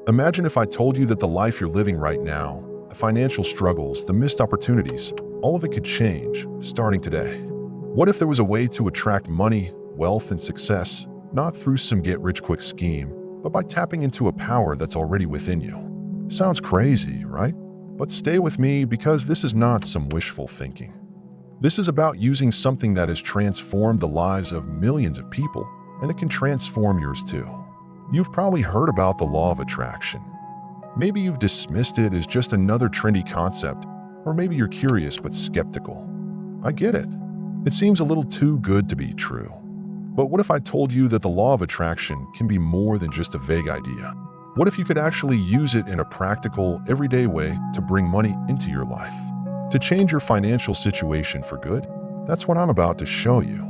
Imagine if I told you that the life you're living right now, the financial struggles, the missed opportunities, all of it could change starting today. What if there was a way to attract money, wealth, and success, not through some get-rich-quick scheme, but by tapping into a power that's already within you? Sounds crazy, right? But stay with me because this is not some wishful thinking. This is about using something that has transformed the lives of millions of people, and it can transform yours too. You've probably heard about the law of attraction. Maybe you've dismissed it as just another trendy concept, or maybe you're curious but skeptical. I get it. It seems a little too good to be true. But what if I told you that the law of attraction can be more than just a vague idea? What if you could actually use it in a practical, everyday way to bring money into your life? To change your financial situation for good? That's what I'm about to show you.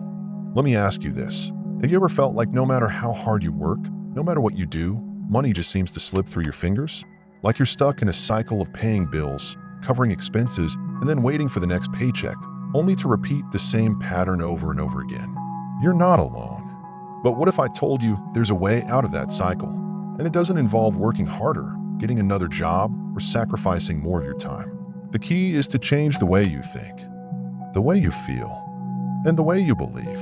Let me ask you this. Have you ever felt like no matter how hard you work, no matter what you do, money just seems to slip through your fingers? Like you're stuck in a cycle of paying bills, covering expenses, and then waiting for the next paycheck, only to repeat the same pattern over and over again. You're not alone. But what if I told you there's a way out of that cycle? And it doesn't involve working harder, getting another job, or sacrificing more of your time. The key is to change the way you think, the way you feel, and the way you believe.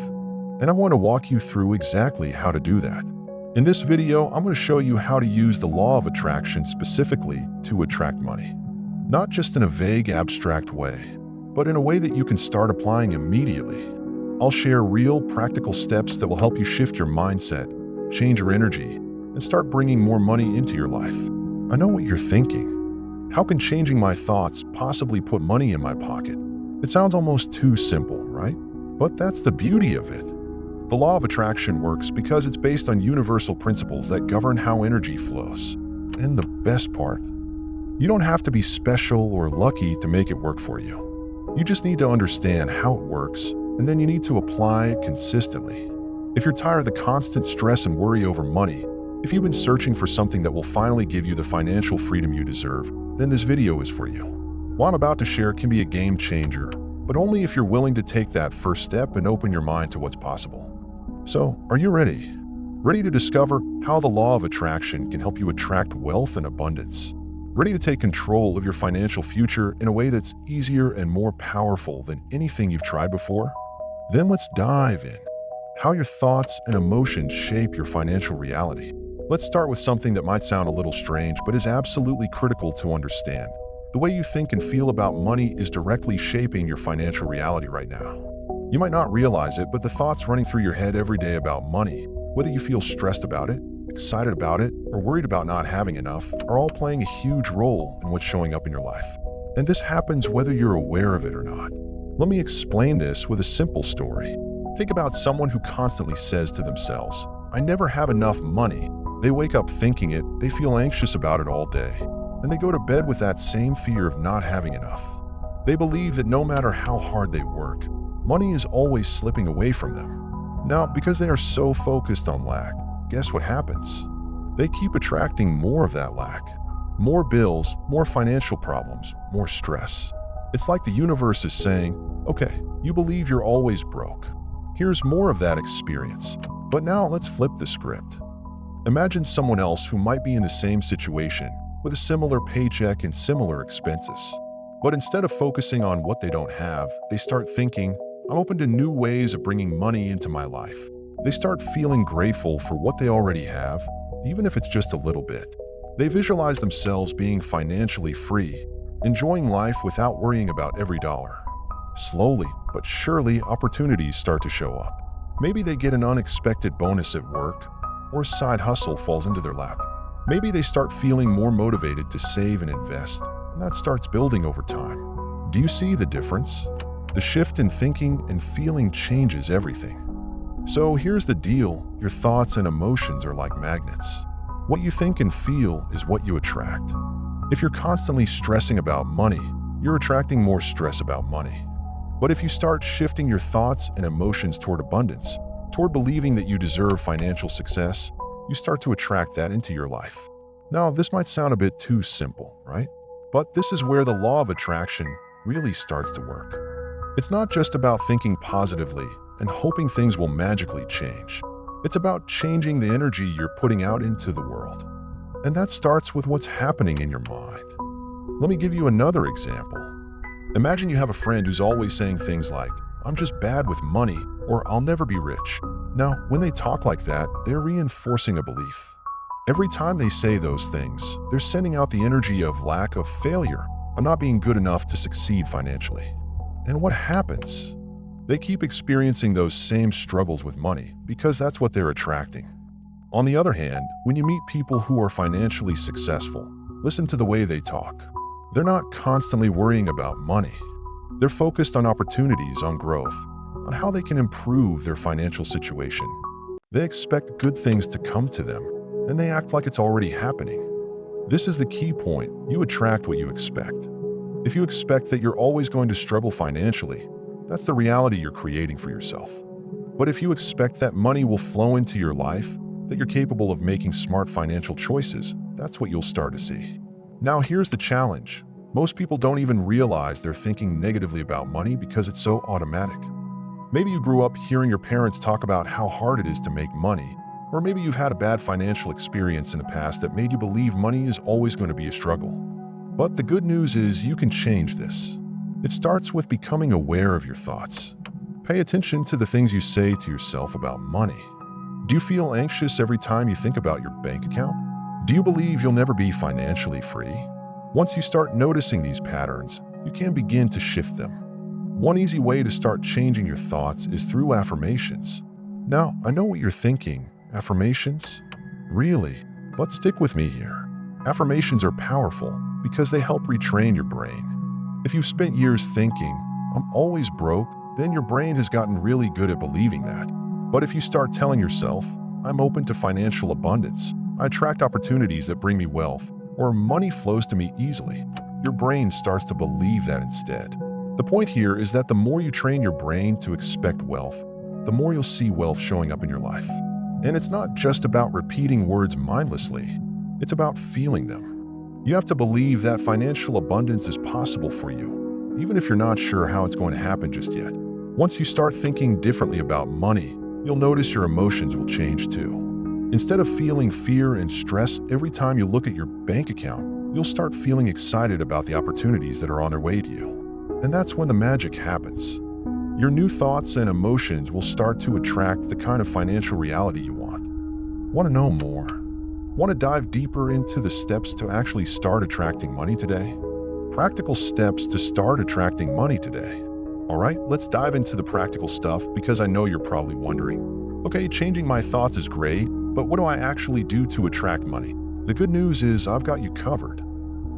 And I want to walk you through exactly how to do that. In this video, I'm going to show you how to use the law of attraction specifically to attract money. Not just in a vague, abstract way, but in a way that you can start applying immediately. I'll share real, practical steps that will help you shift your mindset, change your energy, and start bringing more money into your life. I know what you're thinking. How can changing my thoughts possibly put money in my pocket? It sounds almost too simple, right? But that's the beauty of it. The law of attraction works because it's based on universal principles that govern how energy flows. And the best part, you don't have to be special or lucky to make it work for you. You just need to understand how it works, and then you need to apply it consistently. If you're tired of the constant stress and worry over money, if you've been searching for something that will finally give you the financial freedom you deserve, then this video is for you. What I'm about to share can be a game changer, but only if you're willing to take that first step and open your mind to what's possible. So, are you ready? Ready to discover how the law of attraction can help you attract wealth and abundance? Ready to take control of your financial future in a way that's easier and more powerful than anything you've tried before? Then let's dive in. How your thoughts and emotions shape your financial reality. Let's start with something that might sound a little strange, but is absolutely critical to understand. The way you think and feel about money is directly shaping your financial reality right now. You might not realize it, but the thoughts running through your head every day about money, whether you feel stressed about it, excited about it, or worried about not having enough, are all playing a huge role in what's showing up in your life. And this happens whether you're aware of it or not. Let me explain this with a simple story. Think about someone who constantly says to themselves, "I never have enough money." They wake up thinking it, they feel anxious about it all day, and they go to bed with that same fear of not having enough. They believe that no matter how hard they work, money is always slipping away from them. Now, because they are so focused on lack, guess what happens? They keep attracting more of that lack. More bills, more financial problems, more stress. It's like the universe is saying, okay, you believe you're always broke. Here's more of that experience. But now let's flip the script. Imagine someone else who might be in the same situation, with a similar paycheck and similar expenses. But instead of focusing on what they don't have, they start thinking, I'm open to new ways of bringing money into my life. They start feeling grateful for what they already have, even if it's just a little bit. They visualize themselves being financially free, enjoying life without worrying about every dollar. Slowly but surely, opportunities start to show up. Maybe they get an unexpected bonus at work, or a side hustle falls into their lap. Maybe they start feeling more motivated to save and invest, and that starts building over time. Do you see the difference? The shift in thinking and feeling changes everything. So here's the deal, your thoughts and emotions are like magnets. What you think and feel is what you attract. If you're constantly stressing about money, you're attracting more stress about money. But if you start shifting your thoughts and emotions toward abundance, toward believing that you deserve financial success, you start to attract that into your life. Now, this might sound a bit too simple, right? But this is where the law of attraction really starts to work. It's not just about thinking positively and hoping things will magically change. It's about changing the energy you're putting out into the world. And that starts with what's happening in your mind. Let me give you another example. Imagine you have a friend who's always saying things like, "I'm just bad with money," or "I'll never be rich." Now, when they talk like that, they're reinforcing a belief. Every time they say those things, they're sending out the energy of lack, of failure, of not being good enough to succeed financially. And what happens? They keep experiencing those same struggles with money because that's what they're attracting. On the other hand, when you meet people who are financially successful, listen to the way they talk. They're not constantly worrying about money. They're focused on opportunities, on growth, on how they can improve their financial situation. They expect good things to come to them, and they act like it's already happening. This is the key point. You attract what you expect. If you expect that you're always going to struggle financially, that's the reality you're creating for yourself. But if you expect that money will flow into your life, that you're capable of making smart financial choices, that's what you'll start to see. Now here's the challenge. Most people don't even realize they're thinking negatively about money because it's so automatic. Maybe you grew up hearing your parents talk about how hard it is to make money, or maybe you've had a bad financial experience in the past that made you believe money is always going to be a struggle. But the good news is you can change this. It starts with becoming aware of your thoughts. Pay attention to the things you say to yourself about money. Do you feel anxious every time you think about your bank account? Do you believe you'll never be financially free? Once you start noticing these patterns, you can begin to shift them. One easy way to start changing your thoughts is through affirmations. Now, I know what you're thinking. Affirmations? Really? But stick with me here. Affirmations are powerful because they help retrain your brain. If you've spent years thinking, "I'm always broke," then your brain has gotten really good at believing that. But if you start telling yourself, "I'm open to financial abundance, I attract opportunities that bring me wealth," or "money flows to me easily," your brain starts to believe that instead. The point here is that the more you train your brain to expect wealth, the more you'll see wealth showing up in your life. And it's not just about repeating words mindlessly, it's about feeling them. You have to believe that financial abundance is possible for you, even if you're not sure how it's going to happen just yet. Once you start thinking differently about money, you'll notice your emotions will change too. Instead of feeling fear and stress every time you look at your bank account, you'll start feeling excited about the opportunities that are on their way to you. And that's when the magic happens. Your new thoughts and emotions will start to attract the kind of financial reality you want. Want to know more? Want to dive deeper into the steps to actually start attracting money today? Practical steps to start attracting money today. All right, let's dive into the practical stuff because I know you're probably wondering, okay, changing my thoughts is great, but what do I actually do to attract money? The good news is I've got you covered.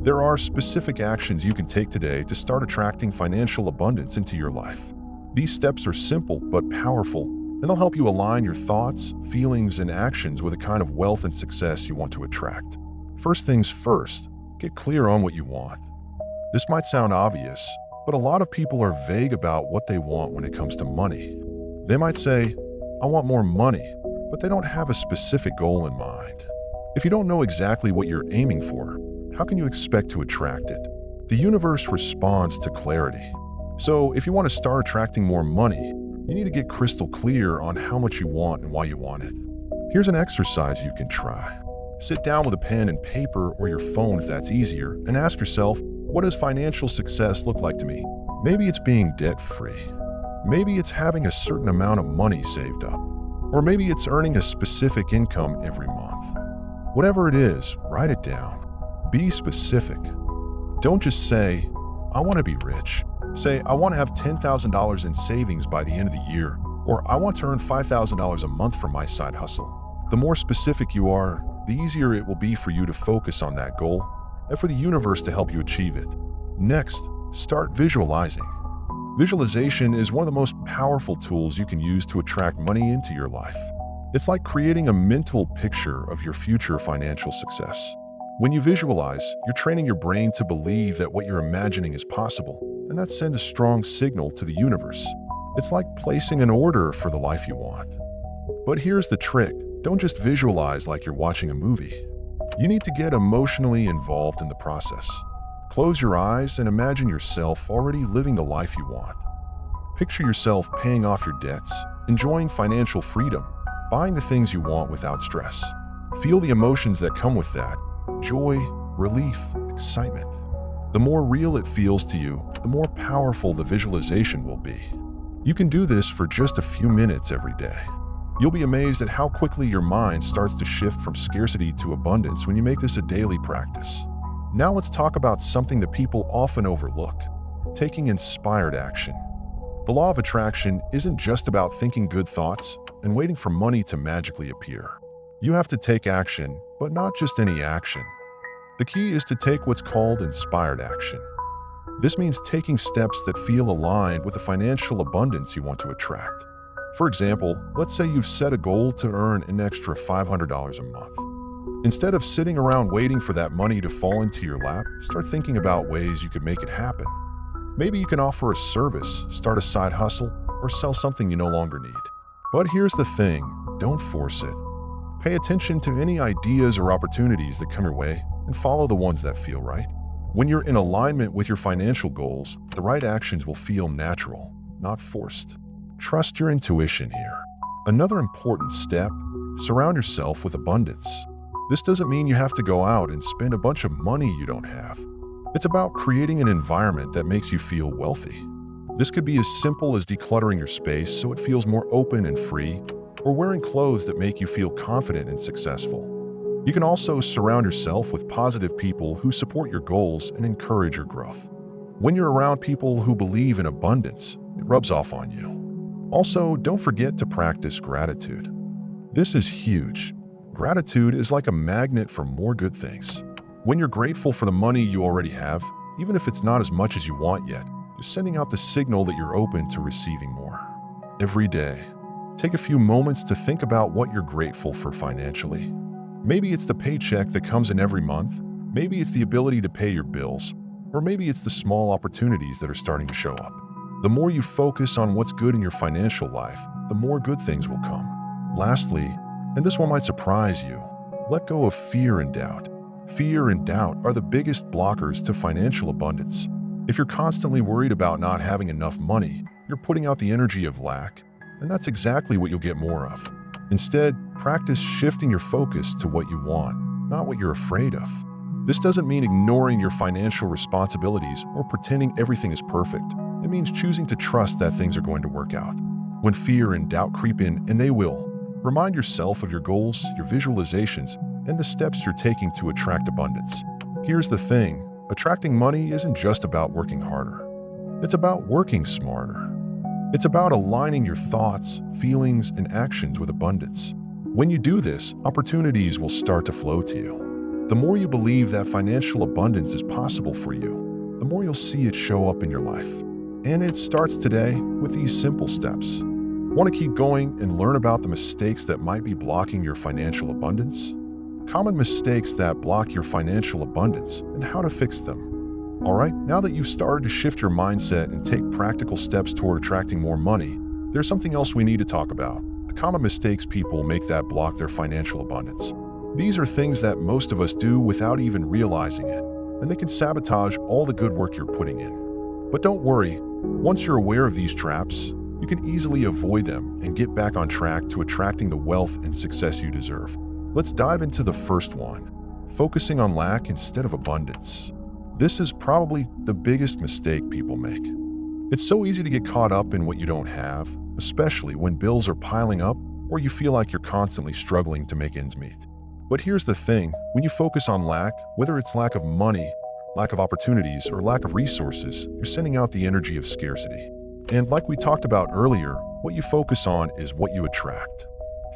There are specific actions you can take today to start attracting financial abundance into your life. These steps are simple but powerful, and they'll help you align your thoughts, feelings, and actions with the kind of wealth and success you want to attract. First things first, get clear on what you want. This might sound obvious, but a lot of people are vague about what they want when it comes to money. They might say, "I want more money," but they don't have a specific goal in mind. If you don't know exactly what you're aiming for, how can you expect to attract it? The universe responds to clarity. So if you want to start attracting more money, you need to get crystal clear on how much you want and why you want it. Here's an exercise you can try. Sit down with a pen and paper or your phone if that's easier, and ask yourself, what does financial success look like to me? Maybe it's being debt-free. Maybe it's having a certain amount of money saved up. Or maybe it's earning a specific income every month. Whatever it is, write it down. Be specific. Don't just say, "I want to be rich." Say, "I want to have $10,000 in savings by the end of the year," or "I want to earn $5,000 a month from my side hustle." The more specific you are, the easier it will be for you to focus on that goal and for the universe to help you achieve it. Next, start visualizing. Visualization is one of the most powerful tools you can use to attract money into your life. It's like creating a mental picture of your future financial success. When you visualize, you're training your brain to believe that what you're imagining is possible, and that sends a strong signal to the universe. It's like placing an order for the life you want. But here's the trick. Don't just visualize like you're watching a movie. You need to get emotionally involved in the process. Close your eyes and imagine yourself already living the life you want. Picture yourself paying off your debts, enjoying financial freedom, buying the things you want without stress. Feel the emotions that come with that, joy, relief, excitement. The more real it feels to you, the more powerful the visualization will be. You can do this for just a few minutes every day. You'll be amazed at how quickly your mind starts to shift from scarcity to abundance when you make this a daily practice. Now let's talk about something that people often overlook: taking inspired action. The law of attraction isn't just about thinking good thoughts and waiting for money to magically appear. You have to take action, but not just any action. The key is to take what's called inspired action. This means taking steps that feel aligned with the financial abundance you want to attract. For example, let's say you've set a goal to earn an extra $500 a month. Instead of sitting around waiting for that money to fall into your lap, start thinking about ways you could make it happen. Maybe you can offer a service, start a side hustle, or sell something you no longer need. But here's the thing, don't force it. Pay attention to any ideas or opportunities that come your way and follow the ones that feel right. When you're in alignment with your financial goals, the right actions will feel natural, not forced. Trust your intuition here. Another important step, surround yourself with abundance. This doesn't mean you have to go out and spend a bunch of money you don't have. It's about creating an environment that makes you feel wealthy. This could be as simple as decluttering your space so it feels more open and free, or wearing clothes that make you feel confident and successful. You can also surround yourself with positive people who support your goals and encourage your growth. When you're around people who believe in abundance, it rubs off on you. Also, don't forget to practice gratitude. This is huge. Gratitude is like a magnet for more good things. When you're grateful for the money you already have, even if it's not as much as you want yet, you're sending out the signal that you're open to receiving more. Every day, take a few moments to think about what you're grateful for financially. Maybe it's the paycheck that comes in every month, maybe it's the ability to pay your bills, or maybe it's the small opportunities that are starting to show up. The more you focus on what's good in your financial life, the more good things will come. Lastly, and this one might surprise you, let go of fear and doubt. Fear and doubt are the biggest blockers to financial abundance. If you're constantly worried about not having enough money, you're putting out the energy of lack, and that's exactly what you'll get more of. Instead, practice shifting your focus to what you want, not what you're afraid of. This doesn't mean ignoring your financial responsibilities or pretending everything is perfect. It means choosing to trust that things are going to work out. When fear and doubt creep in, and they will, remind yourself of your goals, your visualizations, and the steps you're taking to attract abundance. Here's the thing, attracting money isn't just about working harder. It's about working smarter. It's about aligning your thoughts, feelings, and actions with abundance. When you do this, opportunities will start to flow to you. The more you believe that financial abundance is possible for you, the more you'll see it show up in your life. And it starts today with these simple steps. Want to keep going and learn about the mistakes that might be blocking your financial abundance? Common mistakes that block your financial abundance and how to fix them. All right, now that you've started to shift your mindset and take practical steps toward attracting more money, there's something else we need to talk about. The common mistakes people make that block their financial abundance. These are things that most of us do without even realizing it, and they can sabotage all the good work you're putting in. But don't worry, once you're aware of these traps, you can easily avoid them and get back on track to attracting the wealth and success you deserve. Let's dive into the first one, focusing on lack instead of abundance. This is probably the biggest mistake people make. It's so easy to get caught up in what you don't have, especially when bills are piling up or you feel like you're constantly struggling to make ends meet. But here's the thing, when you focus on lack, whether it's lack of money, lack of opportunities, or lack of resources, you're sending out the energy of scarcity. And like we talked about earlier, what you focus on is what you attract.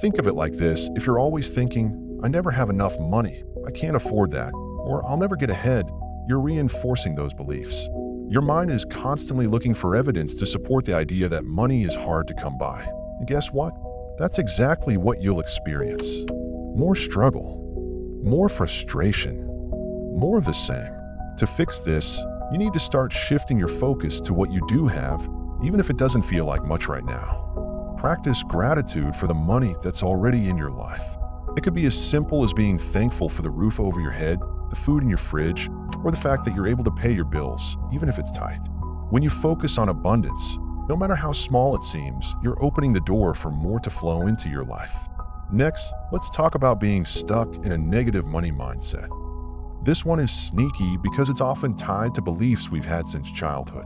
Think of it like this, if you're always thinking, I never have enough money, I can't afford that, or I'll never get ahead, you're reinforcing those beliefs. Your mind is constantly looking for evidence to support the idea that money is hard to come by. And guess what? That's exactly what you'll experience. More struggle, more frustration, more of the same. To fix this, you need to start shifting your focus to what you do have, even if it doesn't feel like much right now. Practice gratitude for the money that's already in your life. It could be as simple as being thankful for the roof over your head, the food in your fridge, or the fact that you're able to pay your bills, even if it's tight. When you focus on abundance, no matter how small it seems, you're opening the door for more to flow into your life. Next, let's talk about being stuck in a negative money mindset. This one is sneaky because it's often tied to beliefs we've had since childhood.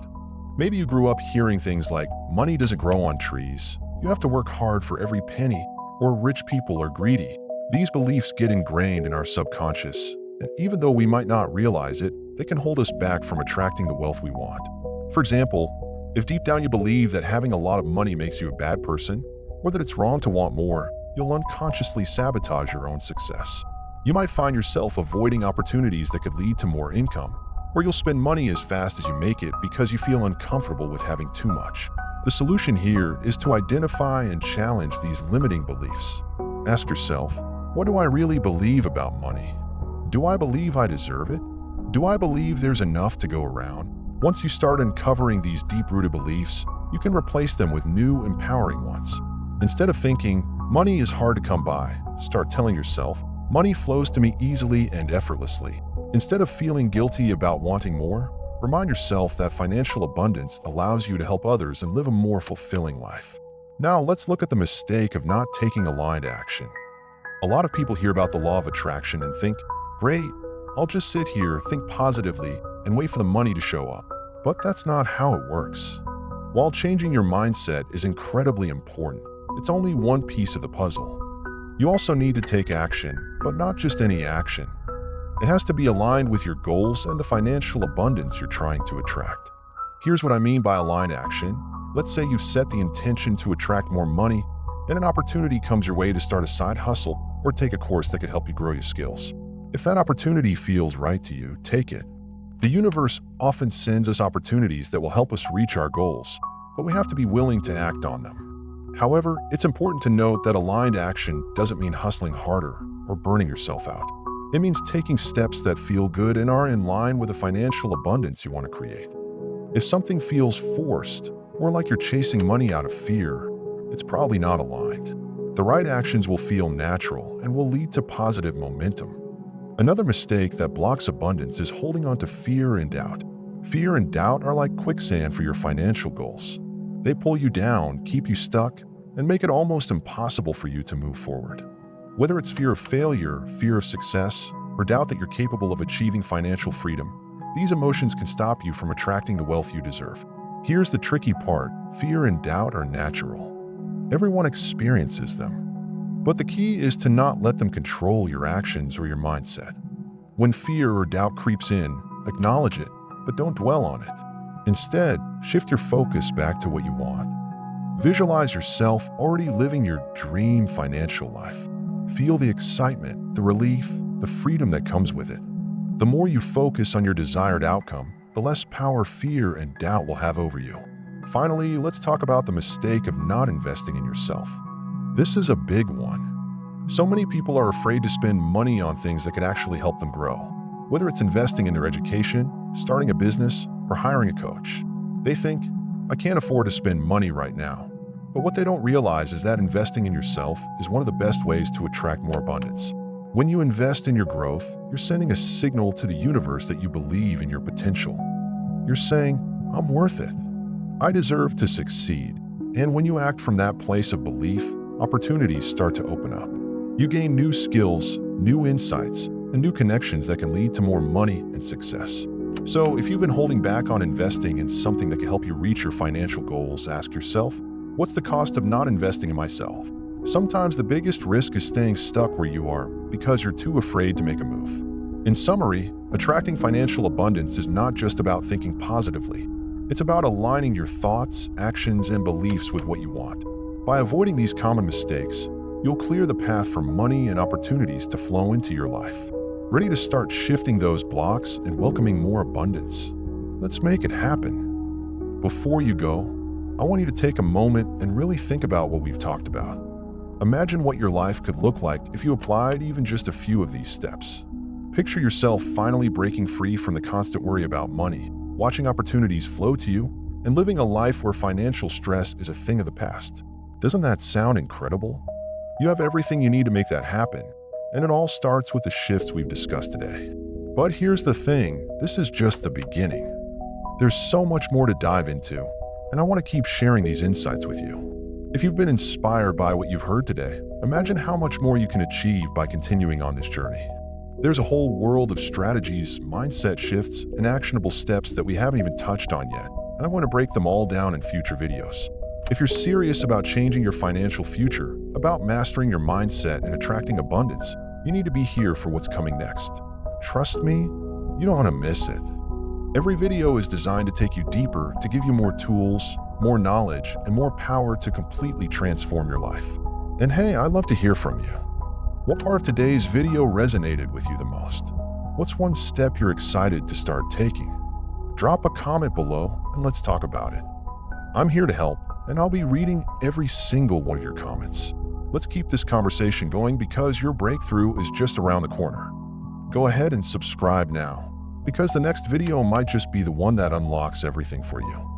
Maybe you grew up hearing things like, money doesn't grow on trees, you have to work hard for every penny, or rich people are greedy. These beliefs get ingrained in our subconscious, and even though we might not realize it, they can hold us back from attracting the wealth we want. For example, if deep down you believe that having a lot of money makes you a bad person, or that it's wrong to want more, you'll unconsciously sabotage your own success. You might find yourself avoiding opportunities that could lead to more income, or you'll spend money as fast as you make it because you feel uncomfortable with having too much. The solution here is to identify and challenge these limiting beliefs. Ask yourself, what do I really believe about money? Do I believe I deserve it? Do I believe there's enough to go around? Once you start uncovering these deep-rooted beliefs, you can replace them with new, empowering ones. Instead of thinking, money is hard to come by, start telling yourself, money flows to me easily and effortlessly. Instead of feeling guilty about wanting more, remind yourself that financial abundance allows you to help others and live a more fulfilling life. Now, let's look at the mistake of not taking aligned action. A lot of people hear about the law of attraction and think, great, I'll just sit here, think positively, and wait for the money to show up. But that's not how it works. While changing your mindset is incredibly important, it's only one piece of the puzzle. You also need to take action, but not just any action. It has to be aligned with your goals and the financial abundance you're trying to attract. Here's what I mean by aligned action. Let's say you've set the intention to attract more money, and an opportunity comes your way to start a side hustle or take a course that could help you grow your skills. If that opportunity feels right to you, take it. The universe often sends us opportunities that will help us reach our goals, but we have to be willing to act on them. However, it's important to note that aligned action doesn't mean hustling harder or burning yourself out. It means taking steps that feel good and are in line with the financial abundance you want to create. If something feels forced or like you're chasing money out of fear, it's probably not aligned. The right actions will feel natural and will lead to positive momentum. Another mistake that blocks abundance is holding on to fear and doubt. Fear and doubt are like quicksand for your financial goals. They pull you down, keep you stuck, and make it almost impossible for you to move forward. Whether it's fear of failure, fear of success, or doubt that you're capable of achieving financial freedom, these emotions can stop you from attracting the wealth you deserve. Here's the tricky part: fear and doubt are natural. Everyone experiences them. But the key is to not let them control your actions or your mindset. When fear or doubt creeps in, acknowledge it, but don't dwell on it. Instead, shift your focus back to what you want. Visualize yourself already living your dream financial life. Feel the excitement, the relief, the freedom that comes with it. The more you focus on your desired outcome, the less power fear and doubt will have over you. Finally, let's talk about the mistake of not investing in yourself. This is a big one. So many people are afraid to spend money on things that could actually help them grow. Whether it's investing in their education, starting a business, or hiring a coach. They think, I can't afford to spend money right now. But what they don't realize is that investing in yourself is one of the best ways to attract more abundance. When you invest in your growth, you're sending a signal to the universe that you believe in your potential. You're saying, I'm worth it. I deserve to succeed. And when you act from that place of belief, opportunities start to open up. You gain new skills, new insights, and new connections that can lead to more money and success. So if you've been holding back on investing in something that can help you reach your financial goals, ask yourself, what's the cost of not investing in myself? Sometimes the biggest risk is staying stuck where you are because you're too afraid to make a move. In summary, attracting financial abundance is not just about thinking positively. It's about aligning your thoughts, actions, and beliefs with what you want. By avoiding these common mistakes, you'll clear the path for money and opportunities to flow into your life. Ready to start shifting those blocks and welcoming more abundance? Let's make it happen. Before you go, I want you to take a moment and really think about what we've talked about. Imagine what your life could look like if you applied even just a few of these steps. Picture yourself finally breaking free from the constant worry about money, watching opportunities flow to you, and living a life where financial stress is a thing of the past. Doesn't that sound incredible? You have everything you need to make that happen, and it all starts with the shifts we've discussed today. But here's the thing, this is just the beginning. There's so much more to dive into, and I want to keep sharing these insights with you. If you've been inspired by what you've heard today, imagine how much more you can achieve by continuing on this journey. There's a whole world of strategies, mindset shifts, and actionable steps that we haven't even touched on yet, and I want to break them all down in future videos. If you're serious about changing your financial future, about mastering your mindset and attracting abundance, you need to be here for what's coming next. Trust me, you don't want to miss it. Every video is designed to take you deeper, to give you more tools, more knowledge, and more power to completely transform your life. And hey, I'd love to hear from you. What part of today's video resonated with you the most? What's one step you're excited to start taking? Drop a comment below and let's talk about it. I'm here to help, and I'll be reading every single one of your comments. Let's keep this conversation going because your breakthrough is just around the corner. Go ahead and subscribe now, because the next video might just be the one that unlocks everything for you.